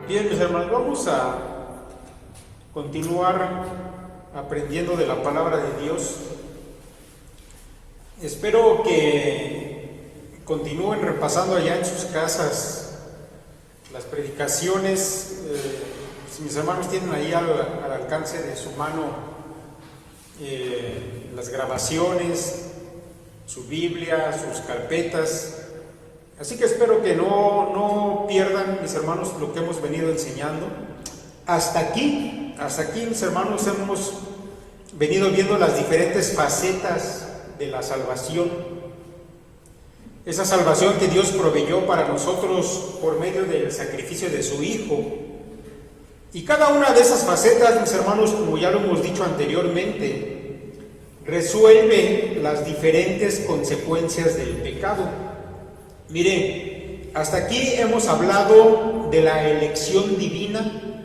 Bien, mis hermanos, vamos a continuar aprendiendo de la palabra de Dios. Espero que continúen repasando allá en sus casas las predicaciones. Si mis hermanos tienen ahí al alcance de su mano las grabaciones, su Biblia, sus carpetas. Así que espero que no pierdan, mis hermanos, lo que hemos venido enseñando. Hasta aquí, mis hermanos, hemos venido viendo las diferentes facetas de la salvación. Esa salvación que Dios proveyó para nosotros por medio del sacrificio de su Hijo. Y cada una de esas facetas, mis hermanos, como ya lo hemos dicho anteriormente, resuelve las diferentes consecuencias del pecado. Mire, hasta aquí hemos hablado de la elección divina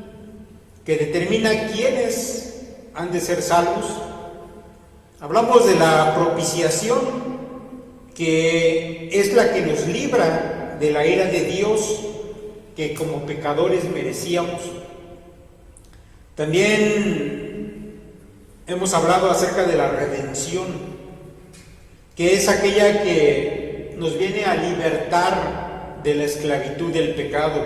que determina quiénes han de ser salvos. Hablamos de la propiciación, que es la que nos libra de la ira de Dios que como pecadores merecíamos. También hemos hablado acerca de la redención, que es aquella que nos viene a libertar de la esclavitud del pecado.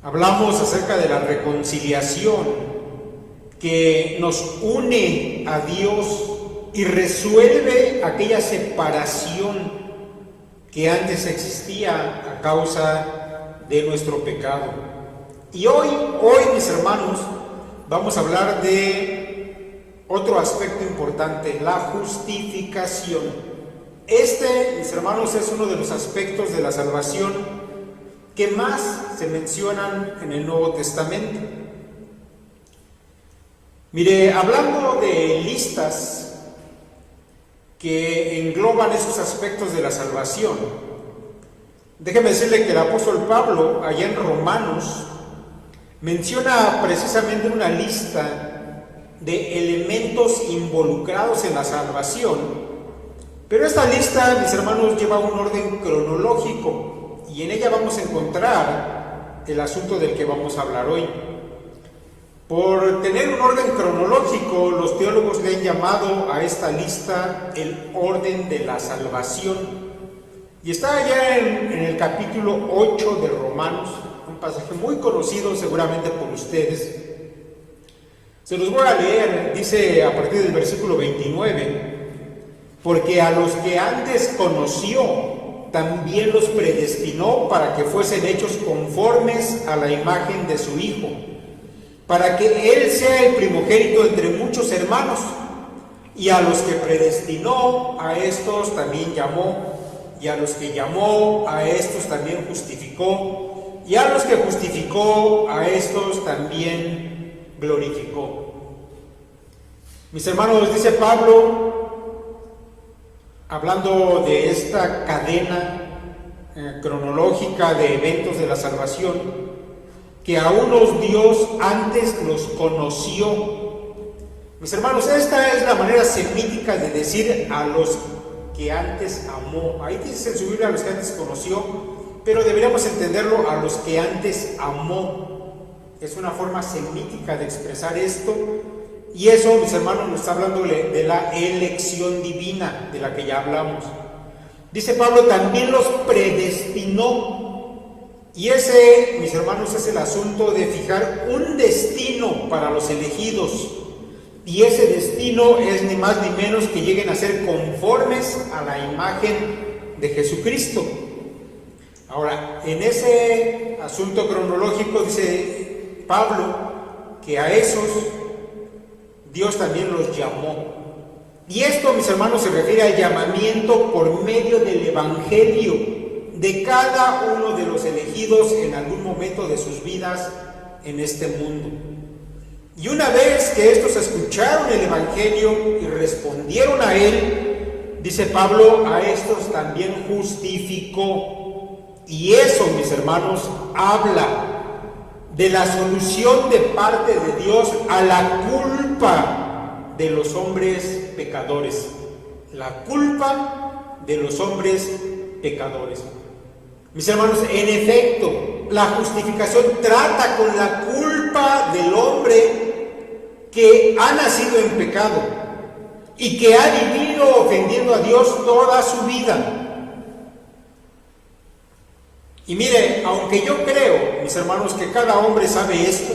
Hablamos acerca de la reconciliación, que nos une a Dios y resuelve aquella separación que antes existía a causa de nuestro pecado. Y hoy, mis hermanos, vamos a hablar de otro aspecto importante, la justificación. Mis hermanos, es uno de los aspectos de la salvación que más se mencionan en el Nuevo Testamento. Mire, hablando de listas que engloban esos aspectos de la salvación, déjeme decirle que el apóstol Pablo, allá en Romanos, menciona precisamente una lista de elementos involucrados en la salvación, pero esta lista, mis hermanos, lleva un orden cronológico y en ella vamos a encontrar el asunto del que vamos a hablar hoy. Por tener un orden cronológico, los teólogos le han llamado a esta lista el orden de la salvación, y está allá en el capítulo 8 de Romanos, un pasaje muy conocido seguramente por ustedes. Se los voy a leer. Dice a partir del versículo 29: porque a los que antes conoció, también los predestinó para que fuesen hechos conformes a la imagen de su Hijo, para que Él sea el primogénito entre muchos hermanos. Y a los que predestinó, a estos también llamó, y a los que llamó, a estos también justificó, y a los que justificó, a estos también glorificó. Mis hermanos, dice Pablo, hablando de esta cadena cronológica de eventos de la salvación, que a unos Dios antes los conoció. Mis hermanos, esta es la manera semítica de decir a los que antes amó. Ahí dice en su Biblia a los que antes conoció, pero deberíamos entenderlo a los que antes amó. Es una forma semítica de expresar esto, y eso, mis hermanos, nos está hablando de la elección divina de la que ya hablamos. Dice Pablo, también los predestinó, y ese, mis hermanos, es el asunto de fijar un destino para los elegidos, y ese destino es ni más ni menos que lleguen a ser conformes a la imagen de Jesucristo. Ahora, en ese asunto cronológico dice Pablo que a esos Dios también los llamó. Y esto, mis hermanos, se refiere al llamamiento por medio del Evangelio de cada uno de los elegidos en algún momento de sus vidas en este mundo. Y una vez que estos escucharon el Evangelio y respondieron a él, dice Pablo, a estos también justificó. Y eso, mis hermanos, habla de la solución de parte de Dios a la culpa de los hombres pecadores. La culpa de los hombres pecadores. Mis hermanos, en efecto, la justificación trata con la culpa del hombre que ha nacido en pecado y que ha vivido ofendiendo a Dios toda su vida. Y mire, aunque yo creo, mis hermanos, que cada hombre sabe esto,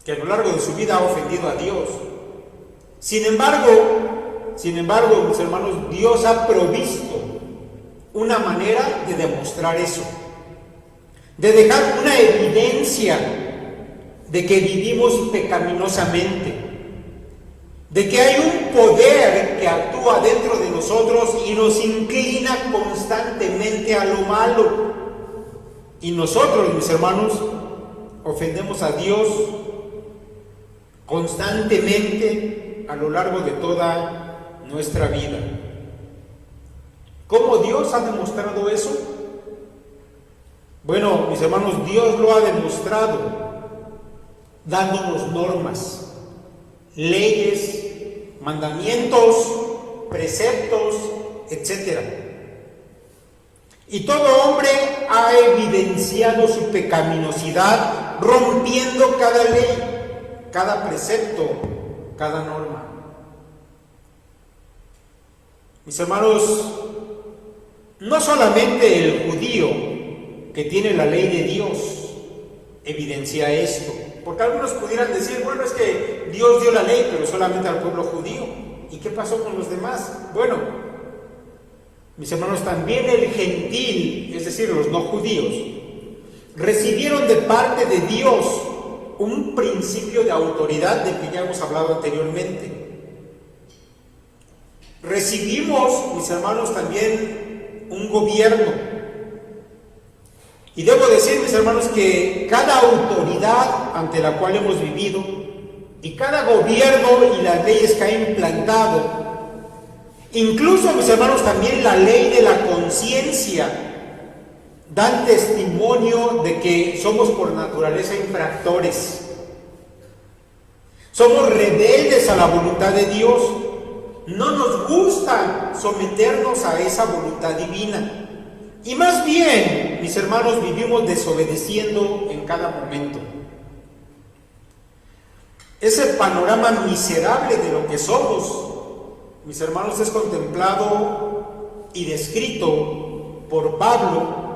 que a lo largo de su vida ha ofendido a Dios, sin embargo, mis hermanos, Dios ha provisto una manera de demostrar eso, de dejar una evidencia de que vivimos pecaminosamente, de que hay un poder que actúa dentro de nosotros y nos inclina constantemente a lo malo. Y nosotros, mis hermanos, ofendemos a Dios constantemente a lo largo de toda nuestra vida. ¿Cómo Dios ha demostrado eso? Bueno, mis hermanos, Dios lo ha demostrado dándonos normas, leyes, mandamientos, preceptos, etc. Y todo hombre ha evidenciado su pecaminosidad rompiendo cada ley, cada precepto, cada norma. Mis hermanos, no solamente el judío que tiene la ley de Dios evidencia esto, porque algunos pudieran decir, bueno, es que Dios dio la ley, pero solamente al pueblo judío. ¿Y qué pasó con los demás? Bueno, mis hermanos, también el gentil, es decir, los no judíos, recibieron de parte de Dios un principio de autoridad del que ya hemos hablado anteriormente. Recibimos, mis hermanos, también un gobierno. Y debo decir, mis hermanos, que cada autoridad ante la cual hemos vivido y cada gobierno y las leyes que ha implantado, incluso, mis hermanos, también la ley de la conciencia, dan testimonio de que somos por naturaleza infractores. Somos rebeldes a la voluntad de Dios. No nos gusta someternos a esa voluntad divina. Y más bien, mis hermanos, vivimos desobedeciendo en cada momento. Ese panorama miserable de lo que somos, mis hermanos, es contemplado y descrito por Pablo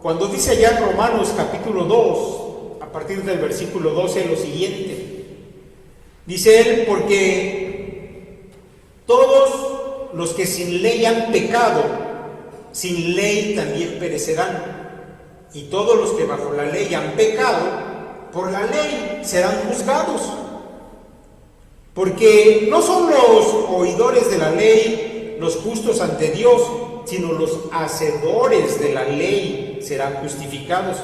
cuando dice allá en Romanos capítulo 2, a partir del versículo 12, lo siguiente. Dice él, porque todos los que sin ley han pecado, sin ley también perecerán, y todos los que bajo la ley han pecado, por la ley serán juzgados. Porque no son los oidores de la ley los justos ante Dios, sino los hacedores de la ley serán justificados.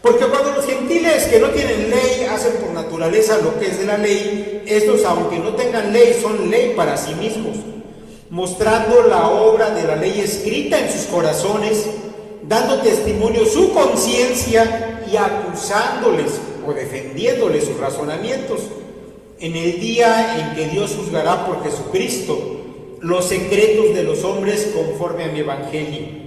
Porque cuando los gentiles que no tienen ley hacen por naturaleza lo que es de la ley, estos, aunque no tengan ley, son ley para sí mismos, mostrando la obra de la ley escrita en sus corazones, dando testimonio su conciencia y acusándoles o defendiéndoles sus razonamientos, en el día en que Dios juzgará por Jesucristo los secretos de los hombres conforme a mi evangelio.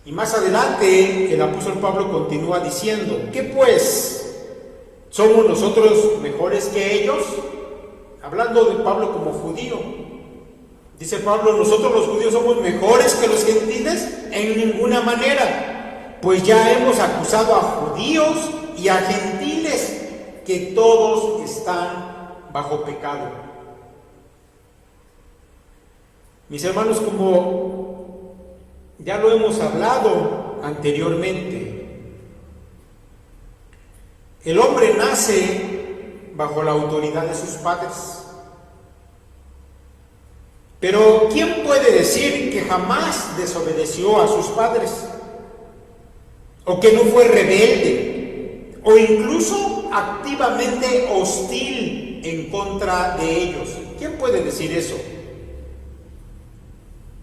Y más adelante el apóstol Pablo continúa diciendo, ¿qué pues? ¿Somos nosotros mejores que ellos? Hablando de Pablo como judío. Dice Pablo, ¿nosotros los judíos somos mejores que los gentiles? En ninguna manera, pues ya hemos acusado a judíos y a gentiles, que todos están bajo pecado. Mis hermanos, como ya lo hemos hablado anteriormente, el hombre nace bajo la autoridad de sus padres. Pero ¿quién puede decir que jamás desobedeció a sus padres? ¿O que no fue rebelde? ¿O incluso activamente hostil en contra de ellos? ¿Quién puede decir eso?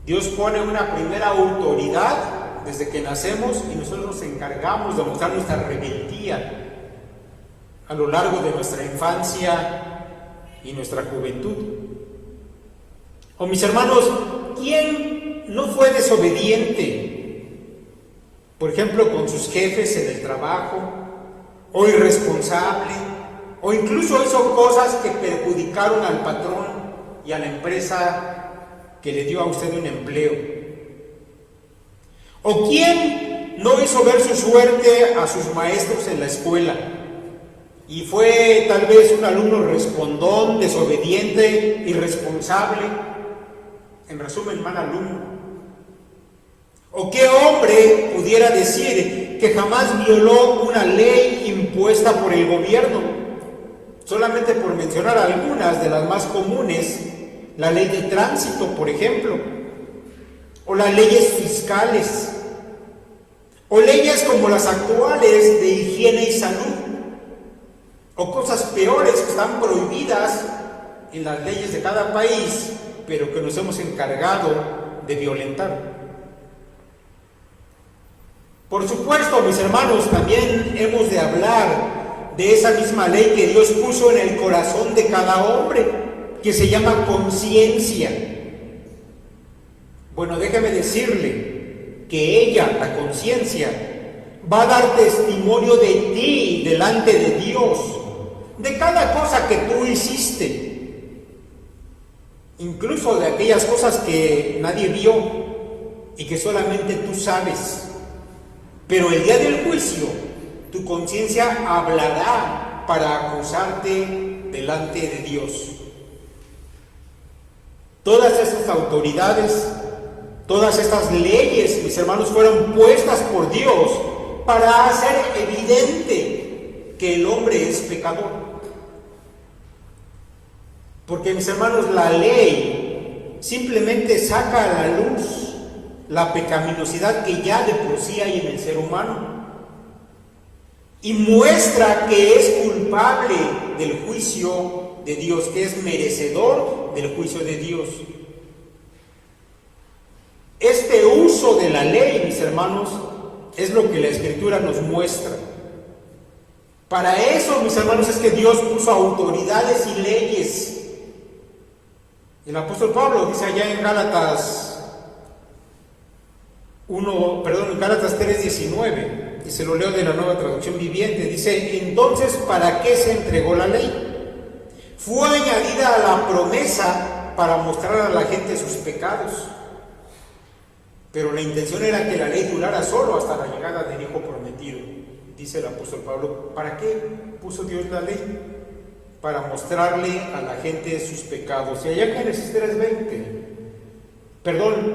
Dios pone una primera autoridad desde que nacemos y nosotros nos encargamos de mostrar nuestra rebeldía a lo largo de nuestra infancia y nuestra juventud. O mis hermanos, ¿quién no fue desobediente por ejemplo, con sus jefes en el trabajo, o irresponsable, o incluso hizo cosas que perjudicaron al patrón y a la empresa que le dio a usted un empleo. ¿O quién no hizo ver su suerte a sus maestros en la escuela y fue tal vez un alumno respondón, desobediente, irresponsable? En resumen, mal alumno. ¿O qué hombre pudiera decir que jamás violó una ley impuesta por el gobierno? Solamente por mencionar algunas de las más comunes, la ley de tránsito, por ejemplo, o las leyes fiscales, o leyes como las actuales de higiene y salud, o cosas peores que están prohibidas en las leyes de cada país, pero que nos hemos encargado de violentar. Por supuesto, mis hermanos, también hemos de hablar de esa misma ley que Dios puso en el corazón de cada hombre, que se llama conciencia. Bueno, déjeme decirle que ella, la conciencia, va a dar testimonio de ti delante de Dios, de cada cosa que tú hiciste, incluso de aquellas cosas que nadie vio y que solamente tú sabes. Pero el día del juicio, tu conciencia hablará para acusarte delante de Dios. Todas estas autoridades, todas estas leyes, mis hermanos, fueron puestas por Dios para hacer evidente que el hombre es pecador. Porque, mis hermanos, la ley simplemente saca a la luz la pecaminosidad que ya de por sí hay en el ser humano y muestra que es culpable del juicio de Dios, que es merecedor del juicio de Dios. Este uso de la ley, mis hermanos, es lo que la Escritura nos muestra. Para eso, mis hermanos, es que Dios puso autoridades y leyes. El apóstol Pablo dice allá en Gálatas Gálatas 3:19, y se lo leo de la Nueva Traducción Viviente, dice: entonces, ¿para qué se entregó la ley? Fue añadida a la promesa para mostrar a la gente sus pecados, pero la intención era que la ley durara solo hasta la llegada del Hijo prometido. Dice el apóstol Pablo, ¿para qué puso Dios la ley? Para mostrarle a la gente sus pecados. Y allá en Génesis 3:20,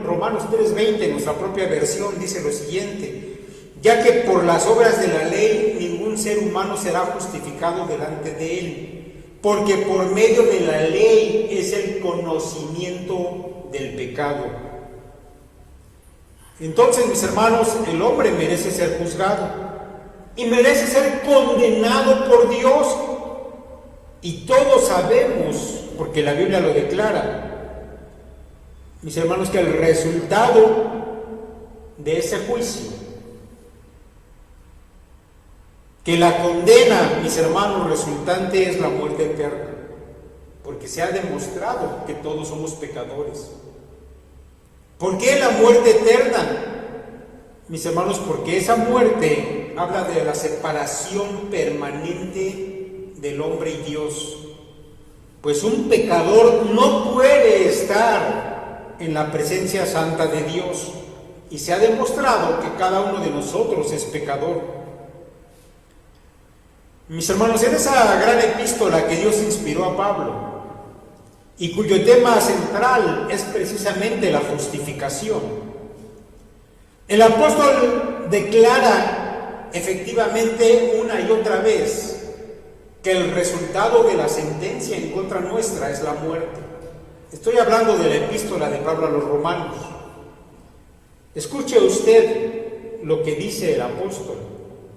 Romanos 3:20, nuestra propia versión, dice lo siguiente: ya que por las obras de la ley ningún ser humano será justificado delante de él, porque por medio de la ley es el conocimiento del pecado. Entonces, mis hermanos, el hombre merece ser juzgado y merece ser condenado por Dios, y todos sabemos, porque la Biblia lo declara, mis hermanos, que el resultado de ese juicio, que la condena, mis hermanos, resultante es la muerte eterna, porque se ha demostrado que todos somos pecadores. ¿Por qué la muerte eterna? Mis hermanos, porque esa muerte habla de la separación permanente del hombre y Dios. Pues un pecador no puede estar en la presencia santa de Dios, y se ha demostrado que cada uno de nosotros es pecador. Mis hermanos, en esa gran epístola que Dios inspiró a Pablo y cuyo tema central es precisamente la justificación, el apóstol declara efectivamente una y otra vez que el resultado de la sentencia en contra nuestra es la muerte. Estoy hablando de la epístola de Pablo a los romanos. Escuche usted lo que dice el apóstol,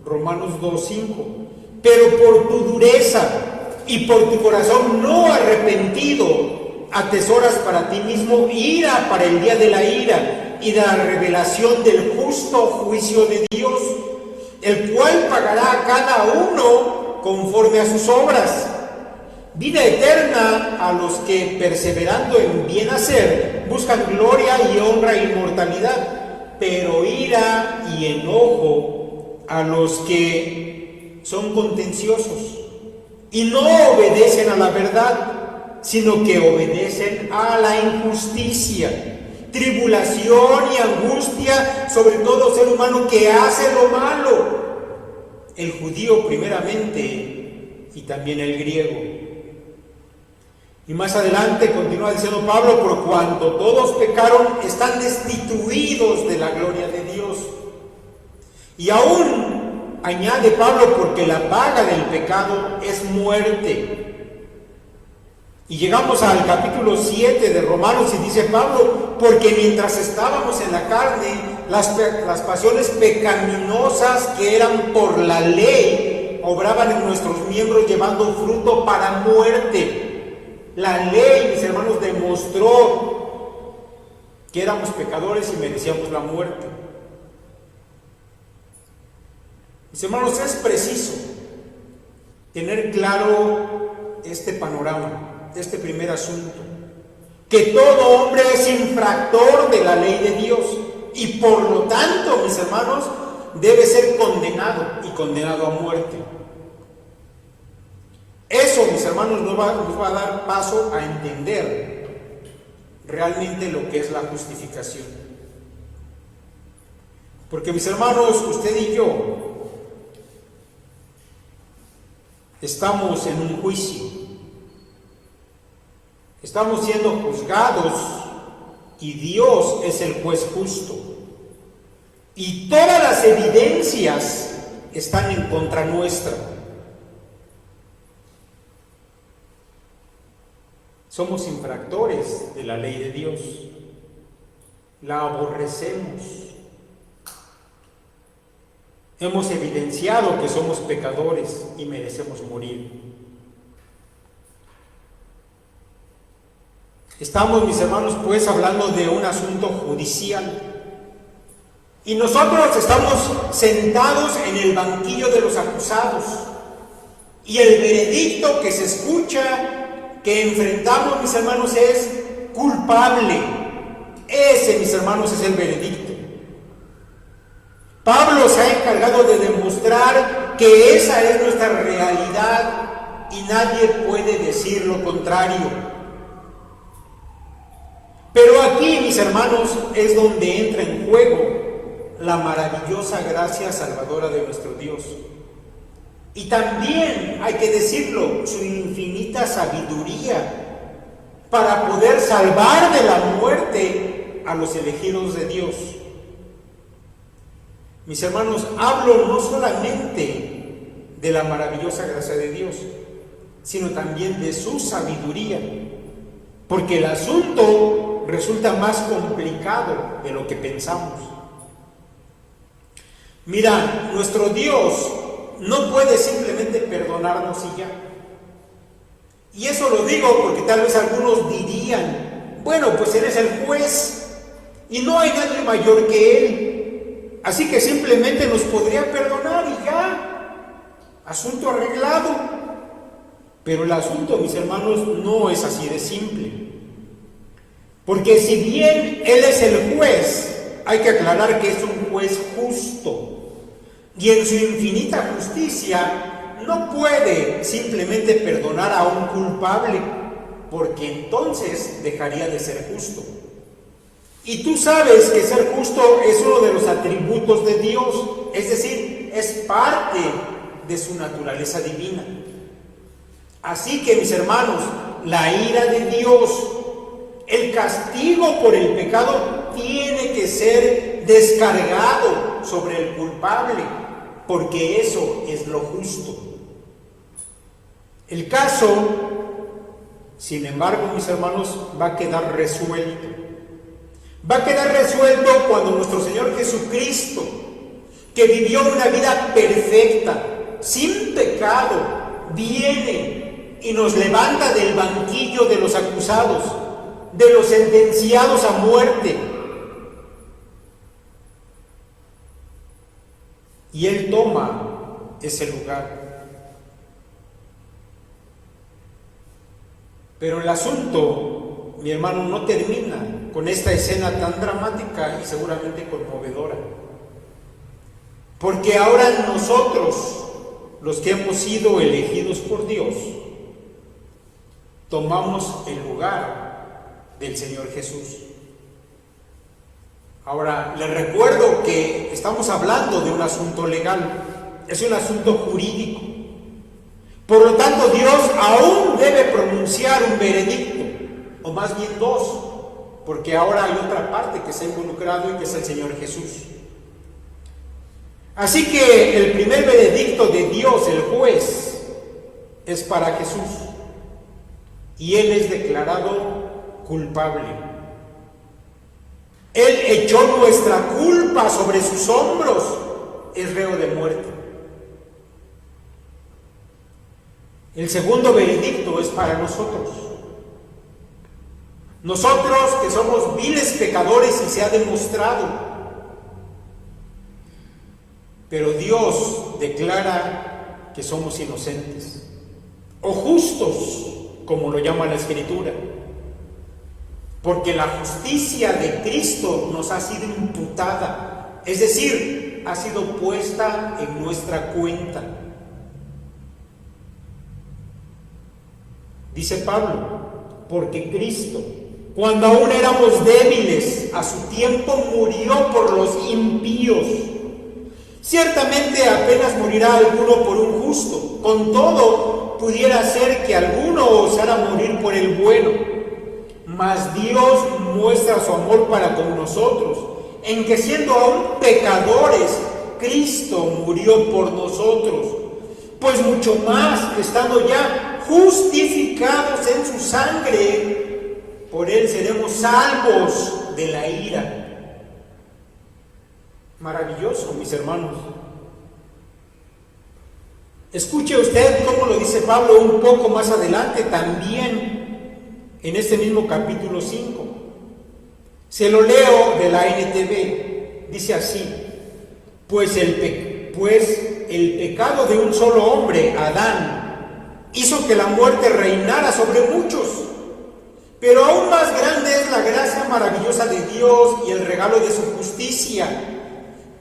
Romanos 2:5. Pero por tu dureza y por tu corazón no arrepentido, atesoras para ti mismo ira para el día de la ira y de la revelación del justo juicio de Dios, el cual pagará a cada uno conforme a sus obras. Vida eterna a los que, perseverando en bien hacer, buscan gloria y honra e inmortalidad, pero ira y enojo a los que son contenciosos y no obedecen a la verdad, sino que obedecen a la injusticia, tribulación y angustia sobre todo ser humano que hace lo malo, el judío primeramente y también el griego. Y más adelante continúa diciendo Pablo, por cuanto todos pecaron, están destituidos de la gloria de Dios. Y aún añade Pablo, porque la paga del pecado es muerte. Y llegamos al capítulo 7 de Romanos y dice Pablo, porque mientras estábamos en la carne, las pasiones pecaminosas que eran por la ley, obraban en nuestros miembros llevando fruto para muerte. La ley, mis hermanos, demostró que éramos pecadores y merecíamos la muerte. Mis hermanos, es preciso tener claro este panorama, este primer asunto, que todo hombre es infractor de la ley de Dios y por lo tanto, mis hermanos, debe ser condenado y condenado a muerte. Eso, mis hermanos, nos va a dar paso a entender realmente lo que es la justificación. Porque, mis hermanos, usted y yo estamos en un juicio. Estamos siendo juzgados y Dios es el juez justo. Y todas las evidencias están en contra nuestra. Somos infractores de la ley de Dios, la aborrecemos, hemos evidenciado que somos pecadores y merecemos morir. Estamos, mis hermanos, pues hablando de un asunto judicial y nosotros estamos sentados en el banquillo de los acusados y el veredicto que se escucha, que enfrentamos, mis hermanos, es culpable. Ese, mis hermanos, es el veredicto. Pablo se ha encargado de demostrar que esa es nuestra realidad y nadie puede decir lo contrario. Pero aquí, mis hermanos, es donde entra en juego la maravillosa gracia salvadora de nuestro Dios. Y también, hay que decirlo, su infinita sabiduría para poder salvar de la muerte a los elegidos de Dios. Mis hermanos, hablo no solamente de la maravillosa gracia de Dios, sino también de su sabiduría, porque el asunto resulta más complicado de lo que pensamos. Mira, nuestro Dios no puede simplemente perdonarnos y ya. Y eso lo digo porque tal vez algunos dirían, bueno, pues Él es el juez y no hay nadie mayor que Él, así que simplemente nos podría perdonar y ya, asunto arreglado. Pero el asunto, mis hermanos, no es así de simple, porque si bien Él es el juez, hay que aclarar que es un juez justo. Y en su infinita justicia no puede simplemente perdonar a un culpable, porque entonces dejaría de ser justo. Y tú sabes que ser justo es uno de los atributos de Dios, es decir, es parte de su naturaleza divina. Así que, mis hermanos, la ira de Dios, el castigo por el pecado tiene que ser descargado sobre el culpable, porque eso es lo justo. El caso, sin embargo, mis hermanos, va a quedar resuelto. Va a quedar resuelto cuando nuestro Señor Jesucristo, que vivió una vida perfecta, sin pecado, viene y nos levanta del banquillo de los acusados, de los sentenciados a muerte. Y Él toma ese lugar. Pero el asunto, mi hermano, no termina con esta escena tan dramática y seguramente conmovedora. Porque ahora nosotros, los que hemos sido elegidos por Dios, tomamos el lugar del Señor Jesús. Ahora, les recuerdo que estamos hablando de un asunto legal, es un asunto jurídico. Por lo tanto, Dios aún debe pronunciar un veredicto, o más bien dos, porque ahora hay otra parte que se ha involucrado y que es el Señor Jesús. Así que el primer veredicto de Dios, el juez, es para Jesús, y Él es declarado culpable. Él echó nuestra culpa sobre sus hombros, es reo de muerte. El segundo veredicto es para nosotros. Nosotros que somos viles pecadores y se ha demostrado. Pero Dios declara que somos inocentes o justos, como lo llama la Escritura. Porque la justicia de Cristo nos ha sido imputada, es decir, ha sido puesta en nuestra cuenta. Dice Pablo, porque Cristo, cuando aún éramos débiles, a su tiempo murió por los impíos. Ciertamente apenas morirá alguno por un justo, con todo pudiera ser que alguno osara morir por el bueno. Mas Dios muestra su amor para con nosotros, en que siendo aún pecadores, Cristo murió por nosotros. Pues mucho más, estando ya justificados en su sangre, por Él seremos salvos de la ira. Maravilloso, mis hermanos. Escuche usted cómo lo dice Pablo un poco más adelante, también en este mismo capítulo 5. Se lo leo de la NTV. Dice así: pues el pecado de un solo hombre, Adán, hizo que la muerte reinara sobre muchos. Pero aún más grande es la gracia maravillosa de Dios y el regalo de su justicia,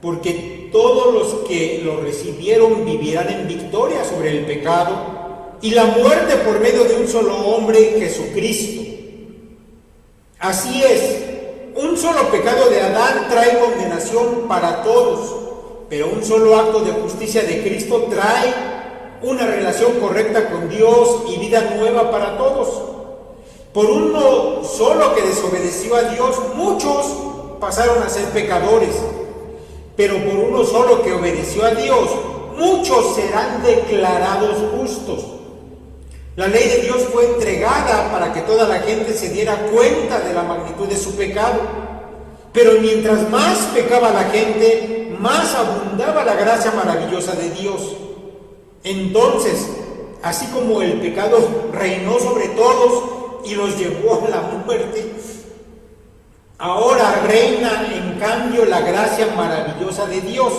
porque todos los que lo recibieron vivirán en victoria sobre el pecado y la muerte por medio de un solo hombre, Jesucristo. Así es, un solo pecado de Adán trae condenación para todos, pero un solo acto de justicia de Cristo trae una relación correcta con Dios y vida nueva para todos. Por uno solo que desobedeció a Dios, muchos pasaron a ser pecadores. Pero por uno solo que obedeció a Dios, muchos serán declarados justos. La ley de Dios fue entregada para que toda la gente se diera cuenta de la magnitud de su pecado. Pero mientras más pecaba la gente, más abundaba la gracia maravillosa de Dios. Entonces, así como el pecado reinó sobre todos y los llevó a la muerte, ahora reina en cambio la gracia maravillosa de Dios,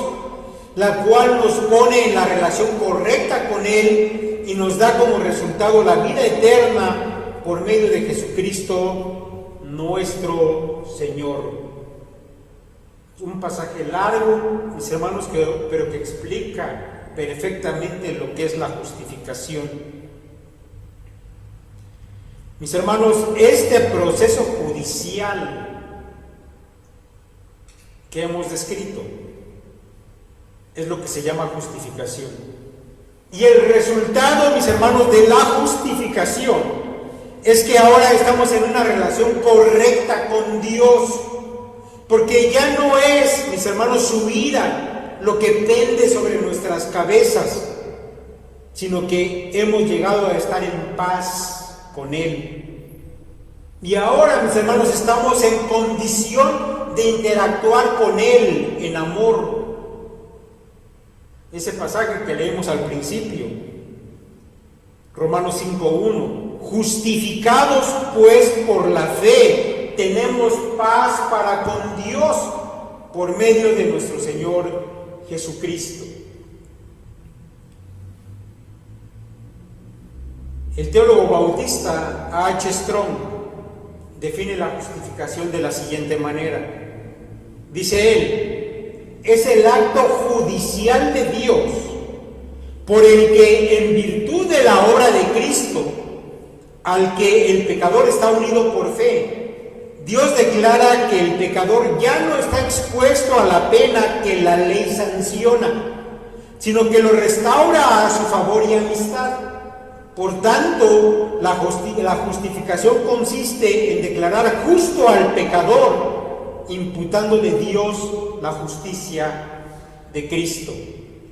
la cual nos pone en la relación correcta con Él y nos da como resultado la vida eterna por medio de Jesucristo nuestro Señor. Un pasaje largo, mis hermanos, pero que explica perfectamente lo que es la justificación. Mis hermanos, este proceso judicial que hemos descrito es lo que se llama justificación. Y el resultado, mis hermanos, de la justificación es que ahora estamos en una relación correcta con Dios, porque ya no es, mis hermanos, su ira lo que pende sobre nuestras cabezas, sino que hemos llegado a estar en paz con Él. Y ahora, mis hermanos, estamos en condición de interactuar con Él en amor. Ese pasaje que leímos al principio, Romanos 5:1, justificados pues por la fe, tenemos paz para con Dios por medio de nuestro Señor Jesucristo. El teólogo bautista H. Strong define la justificación de la siguiente manera. Dice él: es el acto judicial de Dios por el que, en virtud de la obra de Cristo, al que el pecador está unido por fe, Dios declara que el pecador ya no está expuesto a la pena que la ley sanciona, sino que lo restaura a su favor y amistad. Por tanto, la justificación consiste en declarar justo al pecador, imputándole a Dios la justicia de Cristo.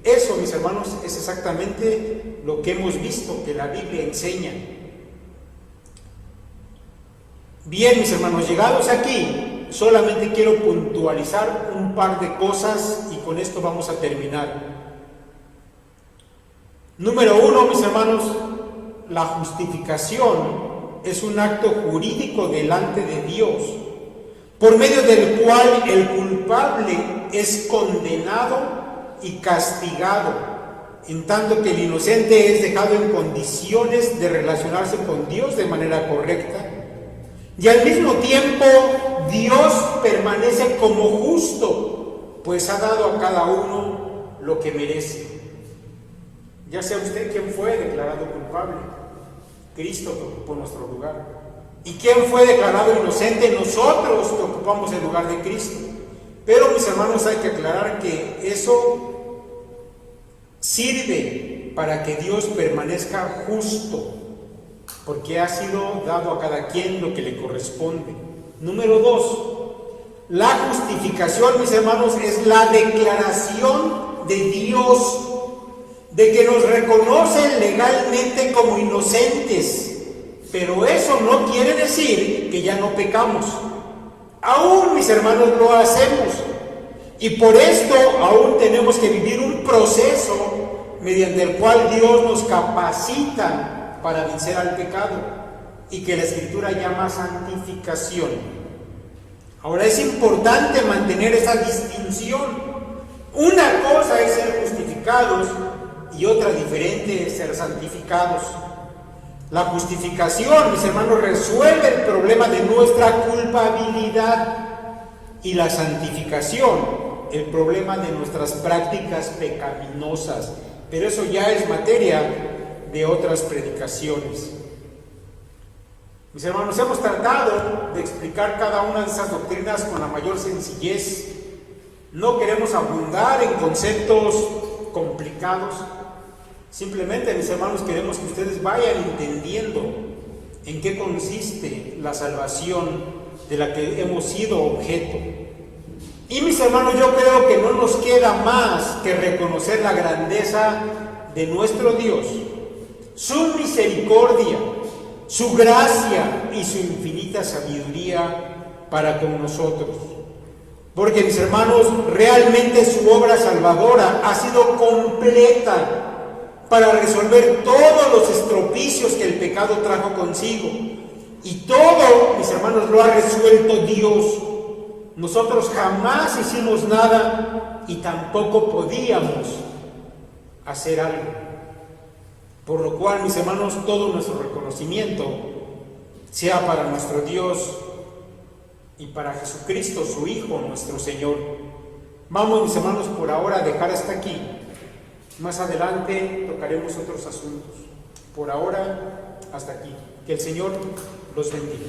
Eso, mis hermanos, es exactamente lo que hemos visto que la Biblia enseña. Bien, mis hermanos, llegados aquí, solamente quiero puntualizar un par de cosas y con esto vamos a terminar. Número uno, mis hermanos, la justificación es un acto jurídico delante de Dios, por medio del cual el culpable es condenado y castigado, en tanto que el inocente es dejado en condiciones de relacionarse con Dios de manera correcta. Y al mismo tiempo, Dios permanece como justo, pues ha dado a cada uno lo que merece. Ya sea usted quien fue declarado culpable, Cristo que ocupó nuestro lugar. ¿Y quién fue declarado inocente? Nosotros que ocupamos el lugar de Cristo. Pero, mis hermanos, hay que aclarar que eso sirve para que Dios permanezca justo, porque ha sido dado a cada quien lo que le corresponde. Número dos, la justificación, mis hermanos, es la declaración de Dios de que nos reconoce legalmente como inocentes, pero eso no quiere decir que ya no pecamos. Aún, mis hermanos, lo hacemos, y por esto aún tenemos que vivir un proceso mediante el cual Dios nos capacita para vencer al pecado, y que la Escritura llama santificación. Ahora, es importante mantener esa distinción. Una cosa es ser justificados y otra diferente es ser santificados. La justificación, mis hermanos, resuelve el problema de nuestra culpabilidad, y la santificación el problema de nuestras prácticas pecaminosas. Pero eso ya es materia de otras predicaciones. Mis hermanos, hemos tratado de explicar cada una de esas doctrinas con la mayor sencillez. No queremos abundar en conceptos complicados. Simplemente, mis hermanos, queremos que ustedes vayan entendiendo en qué consiste la salvación de la que hemos sido objeto. Y, mis hermanos, yo creo que no nos queda más que reconocer la grandeza de nuestro Dios, su misericordia, su gracia y su infinita sabiduría para con nosotros. Porque, mis hermanos, realmente su obra salvadora ha sido completa para resolver todos los estropicios que el pecado trajo consigo. Y todo, mis hermanos, lo ha resuelto Dios. Nosotros jamás hicimos nada y tampoco podíamos hacer algo. Por lo cual, mis hermanos, todo nuestro reconocimiento sea para nuestro Dios y para Jesucristo, su Hijo, nuestro Señor. Vamos, mis hermanos, por ahora a dejar hasta aquí. Más adelante tocaremos otros asuntos. Por ahora, hasta aquí. Que el Señor los bendiga.